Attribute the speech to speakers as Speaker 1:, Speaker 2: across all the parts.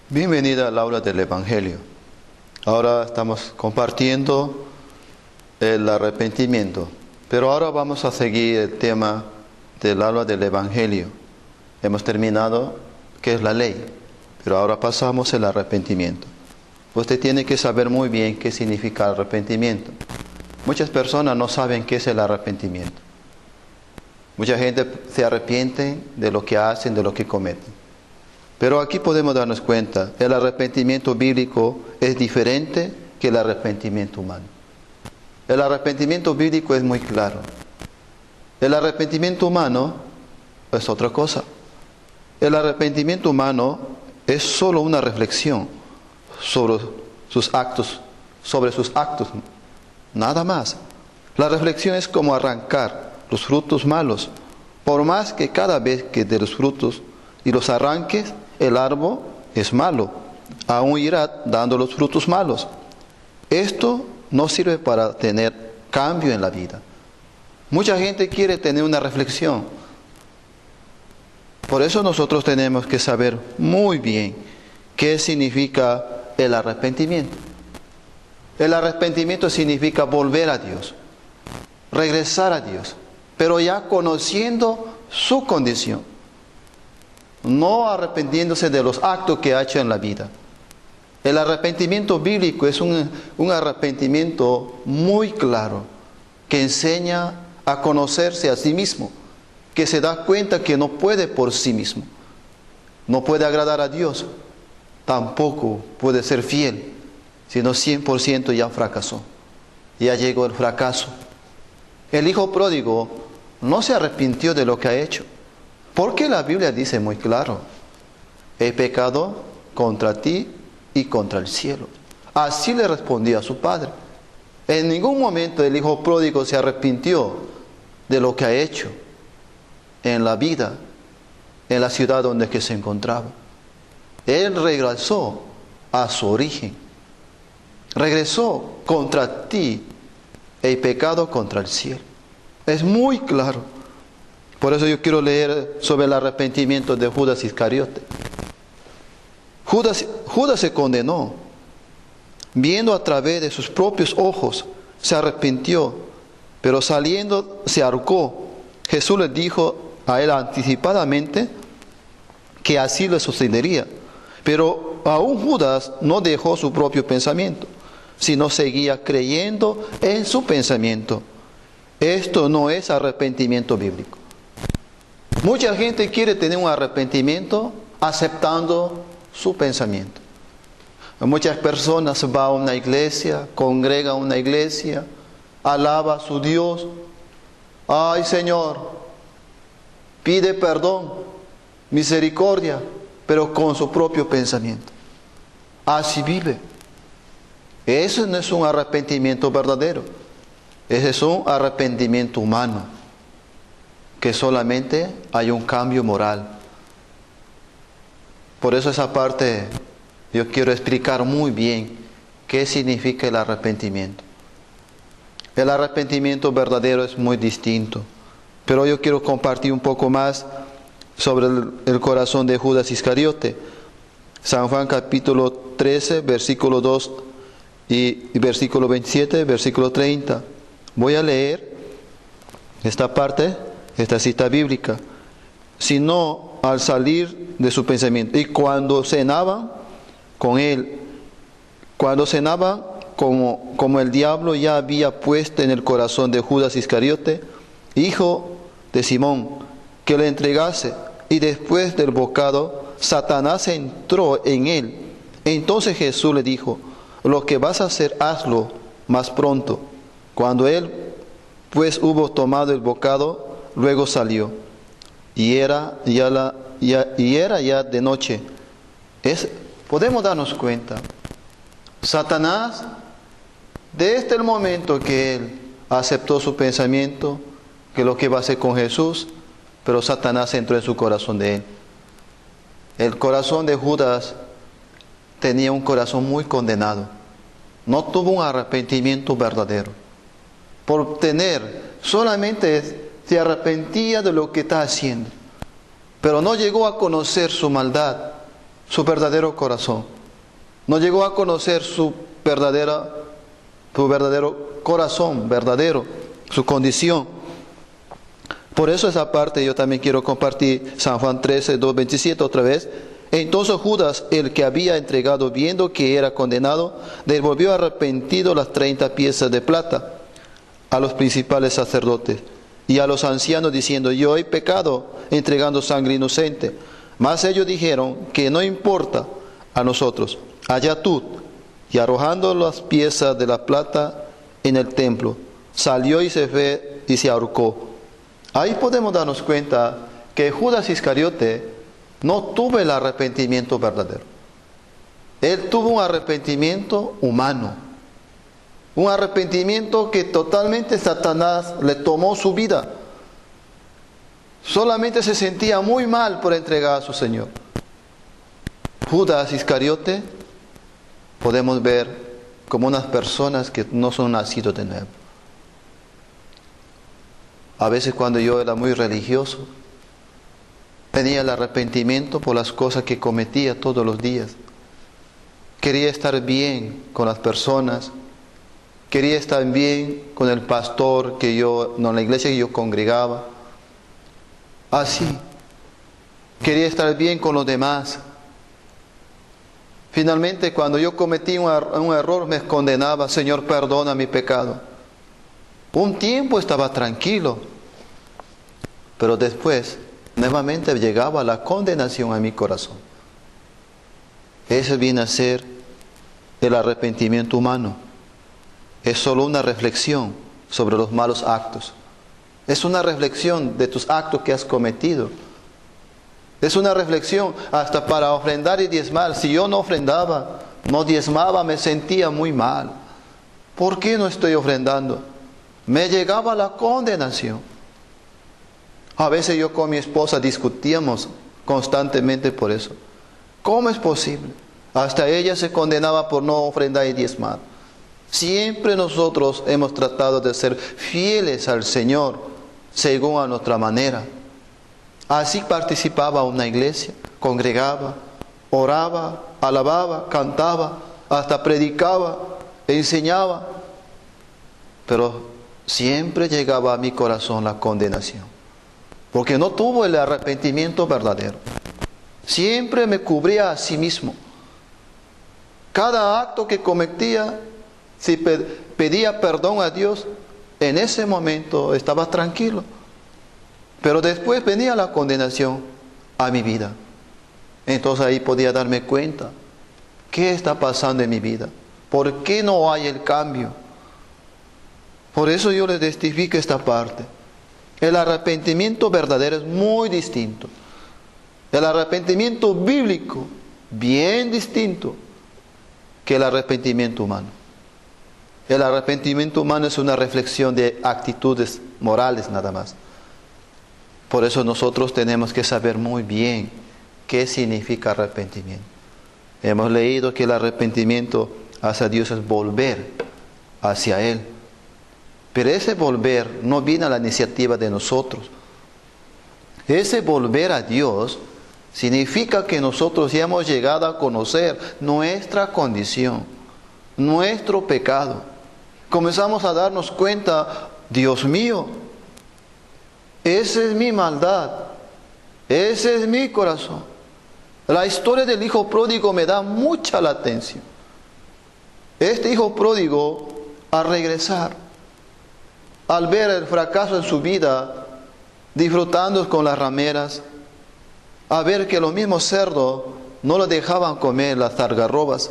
Speaker 1: Bienvenida al aula del Evangelio. Ahora estamos compartiendo el arrepentimiento, pero ahora vamos a seguir el tema del aula del Evangelio. Hemos terminado qué es la ley, pero ahora pasamos al arrepentimiento. Usted tiene que saber muy bien qué significa arrepentimiento. Muchas personas no saben qué es el arrepentimiento. Mucha gente se arrepiente de lo que hacen, de lo que cometen. Pero aquí podemos darnos cuenta, el arrepentimiento bíblico es diferente que el arrepentimiento humano. El arrepentimiento bíblico es muy claro. El arrepentimiento humano es otra cosa. El arrepentimiento humano es solo una reflexión sobre sus actos, nada más. La reflexión es como arrancar los frutos malos, por más que cada vez que de los frutos y los arranques, el árbol es malo, aún irá dando los frutos malos. Esto no sirve para tener cambio en la vida. Mucha gente quiere tener una reflexión. Por eso nosotros tenemos que saber muy bien qué significa el arrepentimiento. El arrepentimiento significa volver a Dios, regresar a Dios, pero ya conociendo su condición. No arrepentiéndose de los actos que ha hecho en la vida. El arrepentimiento bíblico es un arrepentimiento muy claro, que enseña a conocerse a sí mismo, que se da cuenta que no puede por sí mismo, no puede agradar a Dios, tampoco puede ser fiel, sino 100% ya fracasó, ya llegó el fracaso. El hijo pródigo no se arrepintió de lo que ha hecho, porque la Biblia dice muy claro, he pecado contra ti y contra el cielo. Así le respondió a su padre. En ningún momento el hijo pródigo se arrepintió de lo que ha hecho en la vida, en la ciudad donde que se encontraba. Él regresó a su origen. Regresó contra ti, he pecado contra el cielo. Es muy claro. Por eso yo quiero leer sobre el arrepentimiento de Judas Iscariote. Judas se condenó, viendo a través de sus propios ojos, se arrepintió, pero saliendo se ahorcó. Jesús le dijo a él anticipadamente que así le sucedería. Pero aún Judas no dejó su propio pensamiento, sino seguía creyendo en su pensamiento. Esto no es arrepentimiento bíblico. Mucha gente quiere tener un arrepentimiento aceptando su pensamiento. Muchas personas van a una iglesia, congregan a una iglesia, alaba a su Dios. Ay, Señor, pide perdón, misericordia, pero con su propio pensamiento. Así vive. Eso no es un arrepentimiento verdadero. Ese es un arrepentimiento humano, que solamente hay un cambio moral. Por eso esa parte yo quiero explicar muy bien qué significa el arrepentimiento. El arrepentimiento verdadero es muy distinto, pero yo quiero compartir un poco más sobre el corazón de Judas Iscariote. San Juan capítulo 13, versículo 2 y versículo 27, versículo 30. Voy a leer esta parte, esta cita bíblica. Sino al salir de su pensamiento. Y cuando cenaban con él, como el diablo ya había puesto en el corazón de Judas Iscariote, hijo de Simón, que le entregase, y después del bocado, Satanás entró en él. Entonces Jesús le dijo, lo que vas a hacer, hazlo más pronto. Cuando él pues hubo tomado el bocado, luego salió, y era ya de noche. Podemos darnos cuenta, Satanás, desde el momento que él aceptó su pensamiento, que lo que va a hacer con Jesús, pero Satanás entró en su corazón de él. El corazón de Judas tenía un corazón muy condenado, no tuvo un arrepentimiento verdadero. Por solamente se arrepentía de lo que está haciendo, pero no llegó a conocer su maldad, su verdadero corazón. No llegó a conocer su verdadero corazón, verdadero, su condición. Por eso esa parte yo también quiero compartir San Juan 13, 2, 27 otra vez. Entonces Judas, el que había entregado, viendo que era condenado, devolvió arrepentido las 30 piezas de plata a los principales sacerdotes y a los ancianos, diciendo: yo he pecado entregando sangre inocente. Mas ellos dijeron: que no importa a nosotros, allá tú. Y arrojando las piezas de la plata en el templo, salió y se fue y se ahorcó. Ahí podemos darnos cuenta que Judas Iscariote no tuvo el arrepentimiento verdadero. Él tuvo un arrepentimiento humano, un arrepentimiento que totalmente Satanás le tomó su vida. Solamente se sentía muy mal por entregar a su Señor. Judas Iscariote podemos ver como unas personas que no son nacidos de nuevo. A veces cuando yo era muy religioso, tenía el arrepentimiento por las cosas que cometía todos los días. Quería estar bien con las personas, quería estar bien con el pastor en la iglesia que yo congregaba. Así, quería estar bien con los demás. Finalmente, cuando yo cometí un error, me condenaba: Señor, perdona mi pecado. Un tiempo estaba tranquilo, pero después nuevamente llegaba la condenación a mi corazón. Ese viene a ser el arrepentimiento humano. Es solo una reflexión sobre los malos actos. Es una reflexión de tus actos que has cometido. Es una reflexión hasta para ofrendar y diezmar. Si yo no ofrendaba, no diezmaba, me sentía muy mal. ¿Por qué no estoy ofrendando? Me llegaba la condenación. A veces yo con mi esposa discutíamos constantemente por eso. ¿Cómo es posible? Hasta ella se condenaba por no ofrendar y diezmar. Siempre nosotros hemos tratado de ser fieles al Señor según a nuestra manera. Así participaba una iglesia, congregaba, oraba, alababa, cantaba, hasta predicaba, enseñaba. Pero siempre llegaba a mi corazón la condenación, porque no tuvo el arrepentimiento verdadero. Siempre me cubría a sí mismo. Cada acto que cometía, si pedía perdón a Dios, en ese momento estaba tranquilo. Pero después venía la condenación a mi vida. Entonces ahí podía darme cuenta: ¿qué está pasando en mi vida? ¿Por qué no hay el cambio? Por eso yo les testifico esta parte. El arrepentimiento verdadero es muy distinto. El arrepentimiento bíblico, bien distinto que el arrepentimiento humano. El arrepentimiento humano es una reflexión de actitudes morales nada más. Por eso nosotros tenemos que saber muy bien qué significa arrepentimiento. Hemos leído que el arrepentimiento hacia Dios es volver hacia Él. Pero ese volver no viene a la iniciativa de nosotros. Ese volver a Dios significa que nosotros ya hemos llegado a conocer nuestra condición, nuestro pecado. Comenzamos a darnos cuenta: Dios mío, esa es mi maldad, ese es mi corazón. La historia del hijo pródigo me da mucha la atención. Este hijo pródigo, al regresar, al ver el fracaso en su vida, disfrutando con las rameras, a ver que los mismos cerdos no lo dejaban comer las algarrobas,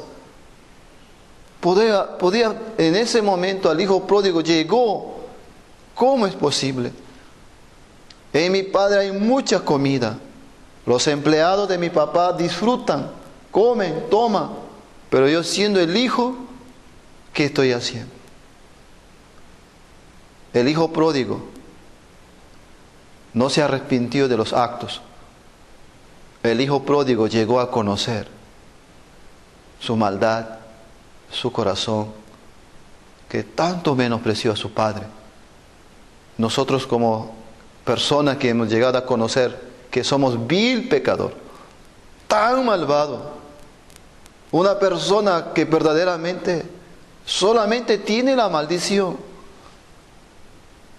Speaker 1: podía en ese momento al hijo pródigo llegó: ¿cómo es posible? En mi padre hay mucha comida, los empleados de mi papá disfrutan, comen, toman, pero yo siendo el hijo, ¿qué estoy haciendo? El hijo pródigo no se arrepintió de los actos. El hijo pródigo llegó a conocer su maldad, su corazón, que tanto menospreció a su padre. Nosotros como personas que hemos llegado a conocer que somos vil pecador, tan malvado, una persona que verdaderamente solamente tiene la maldición.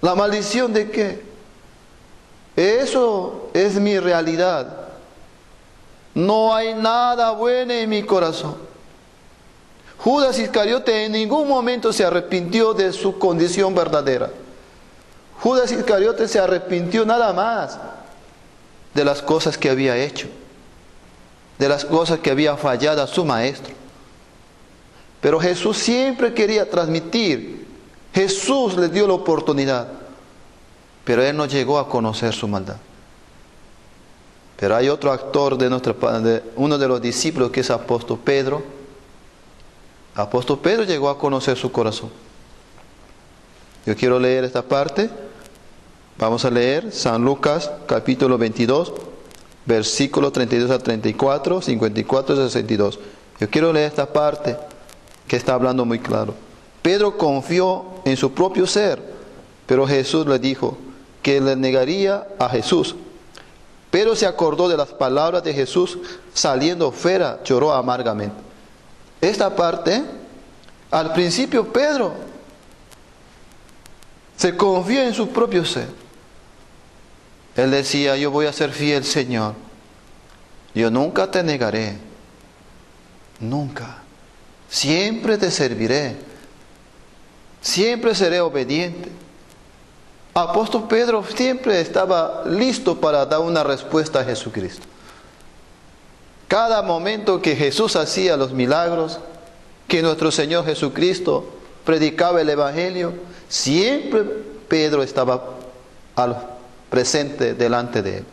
Speaker 1: ¿La maldición de qué? Eso es mi realidad. No hay nada bueno en mi corazón. Judas Iscariote en ningún momento se arrepintió de su condición verdadera. Judas Iscariote se arrepintió nada más de las cosas que había hecho, de las cosas que había fallado a su maestro. Pero Jesús siempre quería transmitir. Jesús le dio la oportunidad, pero él no llegó a conocer su maldad. Pero hay otro actor de uno de los discípulos, que es apóstol Pedro. Apóstol Pedro llegó a conocer su corazón. Yo quiero leer esta parte. Vamos a leer San Lucas capítulo 22, versículos 32 a 34, 54 y 62. Yo quiero leer esta parte que está hablando muy claro. Pedro confió en su propio ser, pero Jesús le dijo que le negaría a Jesús. Pedro se acordó de las palabras de Jesús, saliendo fuera, lloró amargamente. Esta parte, al principio Pedro se confió en su propio ser. Él decía, yo voy a ser fiel, Señor. Yo nunca te negaré. Nunca. Siempre te serviré. Siempre seré obediente. Apóstol Pedro siempre estaba listo para dar una respuesta a Jesucristo. Cada momento que Jesús hacía los milagros, que nuestro Señor Jesucristo predicaba el Evangelio, siempre Pedro estaba presente delante de él.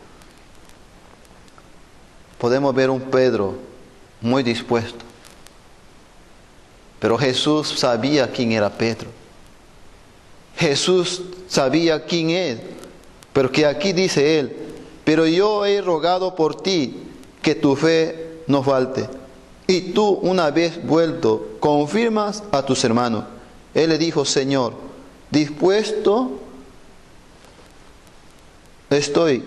Speaker 1: Podemos ver un Pedro muy dispuesto. Pero Jesús sabía quién era Pedro. Jesús sabía quién es. Pero que aquí dice él, pero yo he rogado por ti que tu fe no falte. Y tú, una vez vuelto, confirmas a tus hermanos. Él le dijo, Señor, dispuesto estoy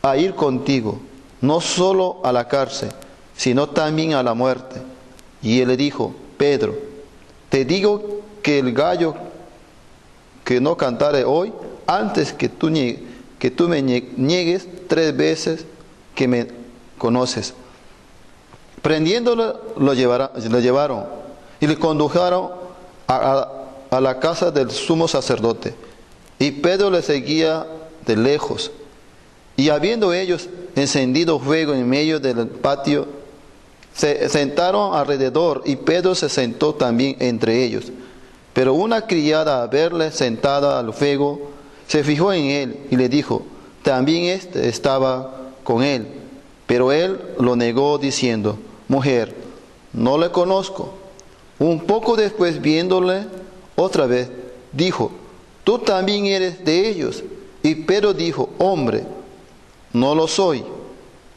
Speaker 1: a ir contigo, no solo a la cárcel, sino también a la muerte. Y él le dijo, Pedro, te digo que el gallo que no cantare hoy, antes que tú me niegues 3 veces que me conoces. Prendiéndolo lo llevaron y le condujeron a la casa del sumo sacerdote. Y Pedro le seguía de lejos. Y habiendo ellos encendido fuego en medio del patio, se sentaron alrededor y Pedro se sentó también entre ellos. Pero una criada, al verle sentada al fuego, se fijó en él y le dijo, también éste estaba con él. Pero él lo negó diciendo, mujer, no le conozco. Un poco después, viéndole otra vez, dijo, tú también eres de ellos. Y Pedro dijo, hombre, no lo soy.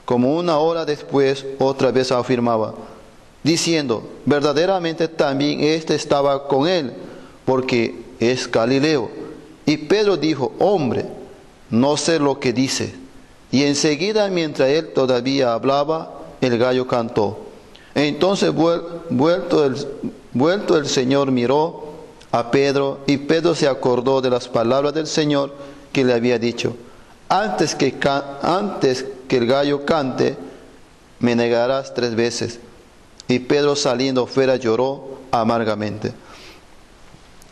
Speaker 1: Como una hora después, otra vez afirmaba, diciendo, verdaderamente también éste estaba con él, porque es Galileo. Y Pedro dijo, hombre, no sé lo que dice. Y enseguida, mientras él todavía hablaba, el gallo cantó. Entonces, vuelto el Señor, miró a Pedro, y Pedro se acordó de las palabras del Señor que le había dicho, antes que el gallo cante, me negarás 3 veces. Y Pedro, saliendo fuera, lloró amargamente.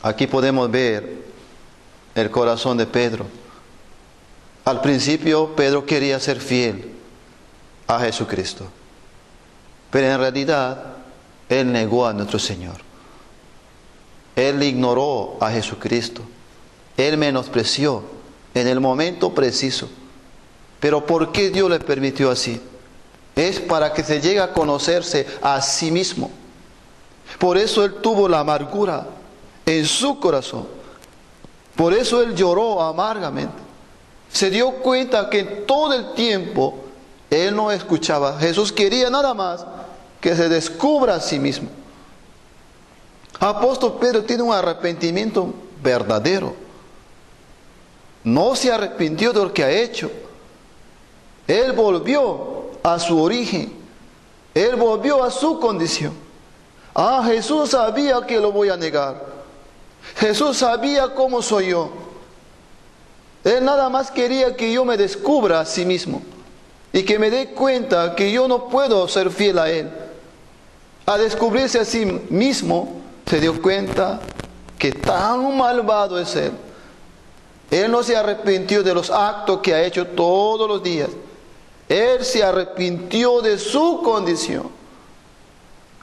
Speaker 1: Aquí podemos ver el corazón de Pedro. Al principio Pedro quería ser fiel a Jesucristo, pero en realidad él negó a nuestro Señor. Él ignoró a Jesucristo. Él menospreció en el momento preciso. Pero ¿por qué Dios le permitió así? Es para que se llegue a conocerse a sí mismo. Por eso él tuvo la amargura en su corazón. Por eso él lloró amargamente. Se dio cuenta que todo el tiempo él no escuchaba. Jesús quería nada más que se descubra a sí mismo. Apóstol Pedro tiene un arrepentimiento verdadero. No se arrepintió de lo que ha hecho. Él volvió a su origen. Él volvió a su condición. Ah, Jesús sabía que lo voy a negar. Jesús sabía cómo soy yo. Él nada más quería que yo me descubra a sí mismo y que me dé cuenta que yo no puedo ser fiel a Él. Al descubrirse a sí mismo, se dio cuenta que tan malvado es Él. Él no se arrepintió de los actos que ha hecho todos los días. Él se arrepintió de su condición.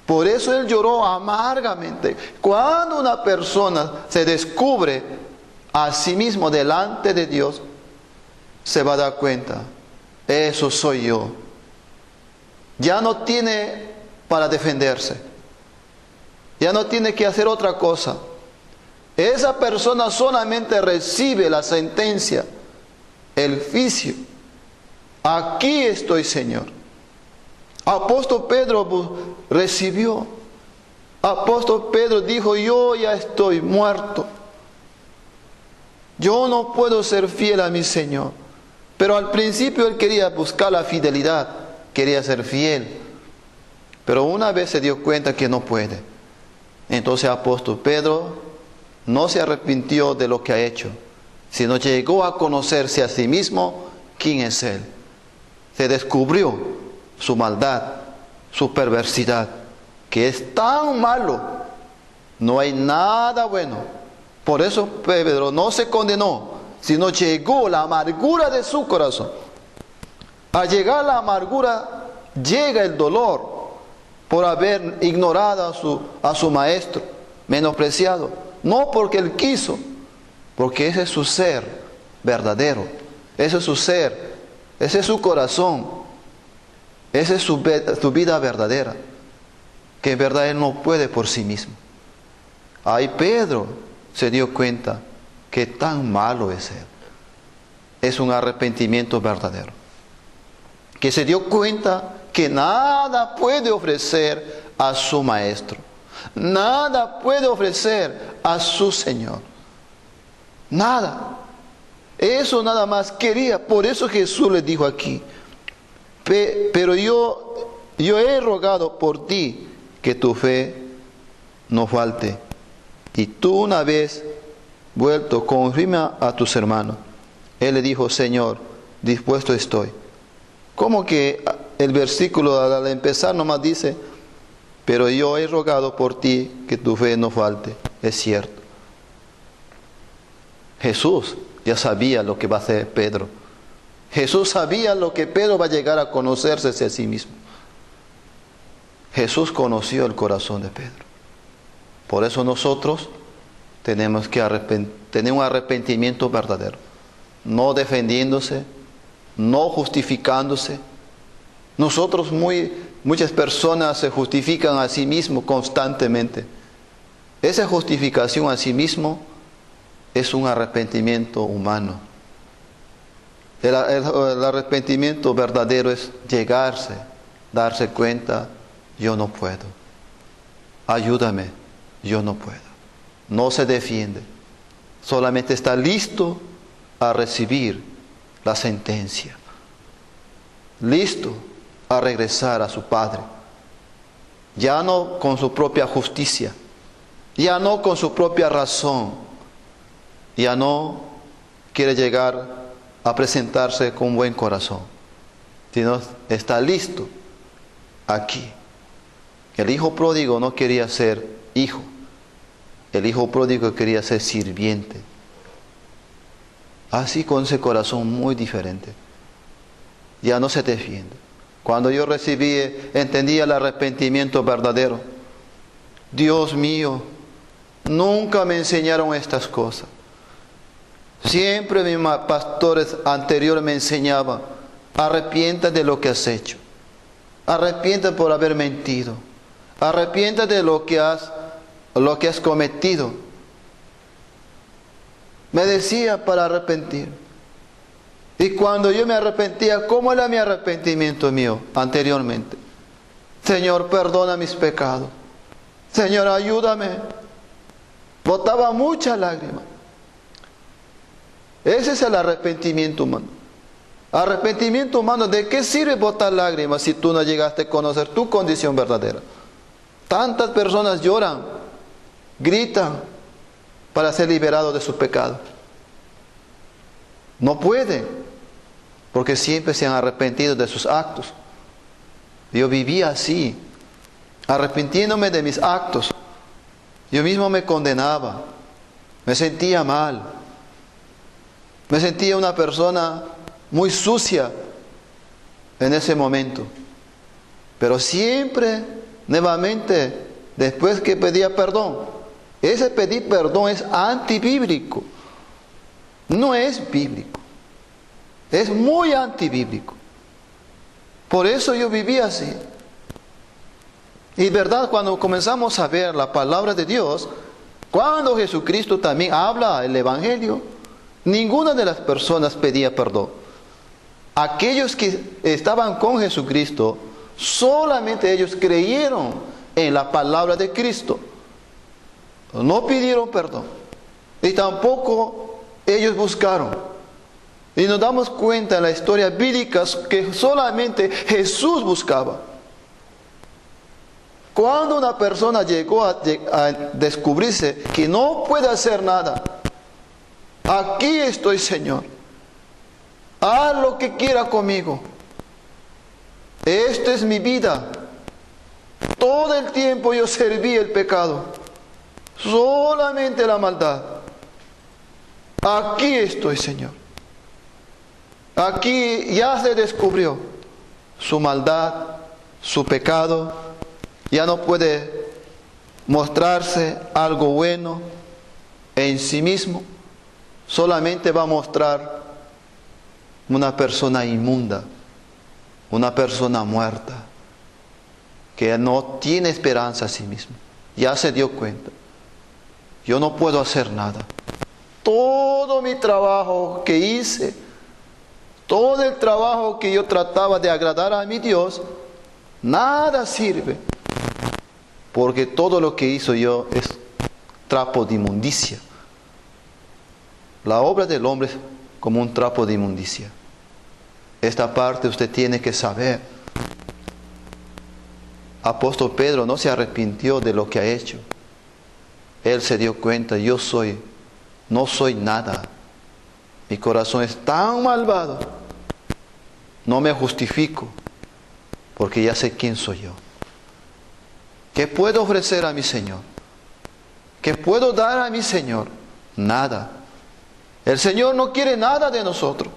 Speaker 1: Por eso Él lloró amargamente. Cuando una persona se descubre a sí mismo delante de Dios, se va a dar cuenta, eso soy yo. Ya no tiene para defenderse. Ya no tiene que hacer otra cosa. Esa persona solamente recibe la sentencia, el juicio. Aquí estoy, Señor. Apóstol Pedro recibió. Apóstol Pedro dijo, yo ya estoy muerto. Yo no puedo ser fiel a mi Señor. Pero al principio él quería buscar la fidelidad, quería ser fiel. Pero una vez se dio cuenta que no puede. Entonces apóstol Pedro no se arrepintió de lo que ha hecho, sino llegó a conocerse a sí mismo quién es Él. Se descubrió su maldad, su perversidad, que es tan malo. No hay nada bueno. Por eso Pedro no se condenó, sino llegó la amargura de su corazón. Al llegar la amargura, llega el dolor por haber ignorado a su maestro, menospreciado. No porque él quiso, porque ese es su ser verdadero, ese es su ser, ese es su corazón, esa es su vida verdadera, que en verdad él no puede por sí mismo. Ahí Pedro se dio cuenta que tan malo es él. Es un arrepentimiento verdadero. Que se dio cuenta que nada puede ofrecer a su maestro. Nada puede ofrecer a su Señor. Nada. Eso nada más quería. Por eso Jesús le dijo aquí, pero yo he rogado por ti que tu fe no falte. Y tú una vez vuelto, confirma a tus hermanos. Él le dijo, Señor, dispuesto estoy. Como que el versículo al empezar nomás dice, pero yo he rogado por ti que tu fe no falte. Es cierto. Jesús ya sabía lo que va a hacer Pedro. Jesús sabía lo que Pedro va a llegar a conocerse a sí mismo. Jesús conoció el corazón de Pedro. Por eso nosotros tenemos que tener un arrepentimiento verdadero. No defendiéndose, no justificándose. Nosotros muchas personas se justifican a sí mismos constantemente. Esa justificación a sí mismo es un arrepentimiento humano. El arrepentimiento verdadero es darse cuenta, yo no puedo. Ayúdame, yo no puedo. No se defiende. Solamente está listo a recibir la sentencia. Listo a regresar a su Padre. Ya no con su propia justicia. Ya no con su propia razón. Ya no quiere llegar a presentarse con buen corazón, sino está listo aquí. El hijo pródigo no quería ser hijo. El hijo pródigo quería ser sirviente. Así con ese corazón muy diferente. Ya no se defiende. Cuando yo entendí el arrepentimiento verdadero. Dios mío, nunca me enseñaron estas cosas. Siempre mis pastores anteriores me enseñaban, arrepiéntate de lo que has hecho. Arrepiéntate por haber mentido. Arrepiéntate de lo que has cometido. Me decía para arrepentir. Y cuando yo me arrepentía, ¿cómo era mi arrepentimiento mío anteriormente? Señor, perdona mis pecados. Señor, ayúdame. Botaba muchas lágrimas. Ese es el arrepentimiento humano. Arrepentimiento humano, ¿de qué sirve botar lágrimas si tú no llegaste a conocer tu condición verdadera? Tantas personas lloran, gritan para ser liberados de sus pecados. No pueden, porque siempre se han arrepentido de sus actos. Yo vivía así, arrepintiéndome de mis actos. Yo mismo me condenaba, me sentía mal, me sentía una persona muy sucia en ese momento. Pero siempre, nuevamente, después que pedía perdón, ese pedir perdón es antibíblico, no es bíblico, es muy antibíblico. Por eso yo vivía así. Y verdad, cuando comenzamos a ver la palabra de Dios, cuando Jesucristo también habla el Evangelio, ninguna de las personas pedía perdón. Aquellos que estaban con Jesucristo, solamente ellos creyeron en la palabra de Cristo. No pidieron perdón. Y tampoco ellos buscaron. Y nos damos cuenta en la historia bíblica que solamente Jesús buscaba. Cuando una persona llegó a descubrirse que no puede hacer nada, aquí estoy, Señor, haz lo que quiera conmigo, esta es mi vida, todo el tiempo yo serví el pecado, solamente la maldad, aquí estoy, Señor. Aquí ya se descubrió su maldad, su pecado, ya no puede mostrarse algo bueno en sí mismo, solamente va a mostrar una persona inmunda, una persona muerta, que no tiene esperanza a sí mismo. Ya se dio cuenta, yo no puedo hacer nada. Todo mi trabajo que hice, todo el trabajo que yo trataba de agradar a mi Dios, nada sirve. Porque todo lo que hizo yo es trapo de inmundicia. La obra del hombre es como un trapo de inmundicia. Esta parte usted tiene que saber. Apóstol Pedro no se arrepintió de lo que ha hecho. Él se dio cuenta, no soy nada. Mi corazón es tan malvado. No me justifico, porque ya sé quién soy yo. ¿Qué puedo ofrecer a mi Señor? ¿Qué puedo dar a mi Señor? Nada. El Señor no quiere nada de nosotros.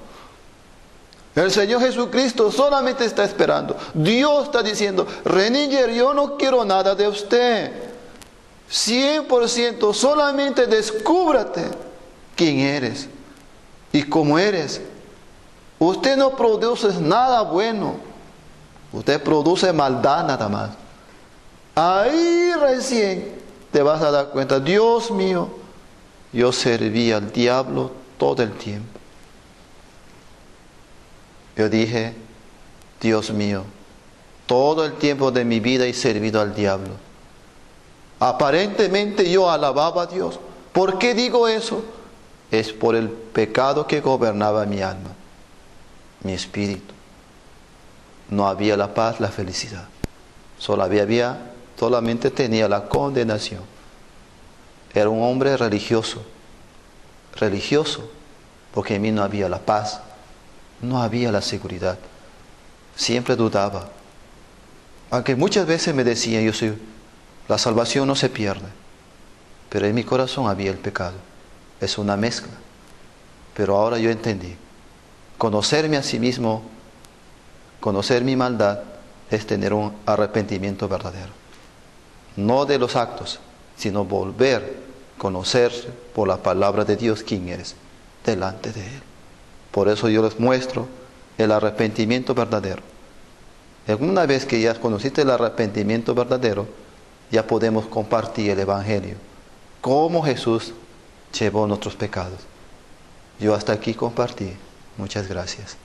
Speaker 1: El Señor Jesucristo solamente está esperando. Dios está diciendo, Renninger, yo no quiero nada de usted. 100%, solamente descúbrate quién eres y cómo eres. Usted no produce nada bueno. Usted produce maldad nada más. Ahí recién te vas a dar cuenta, Dios mío, yo serví al diablo todo el tiempo. Yo dije, Dios mío, todo el tiempo de mi vida he servido al diablo. Aparentemente yo alababa a Dios. ¿Por qué digo eso? Es por el pecado que gobernaba mi alma, mi espíritu. No había la paz, la felicidad. Solamente tenía la condenación. Era un hombre religioso, porque en mí no había la paz, no había la seguridad. Siempre dudaba. Aunque muchas veces me decían, la salvación no se pierde, pero en mi corazón había el pecado. Es una mezcla. Pero ahora yo entendí. Conocerme a sí mismo, conocer mi maldad, es tener un arrepentimiento verdadero. No de los actos, sino volver a conocerse por la palabra de Dios quién eres delante de Él. Por eso yo les muestro el arrepentimiento verdadero. Una vez que ya conociste el arrepentimiento verdadero, ya podemos compartir el Evangelio. Cómo Jesús llevó nuestros pecados. Yo hasta aquí compartí. Muchas gracias.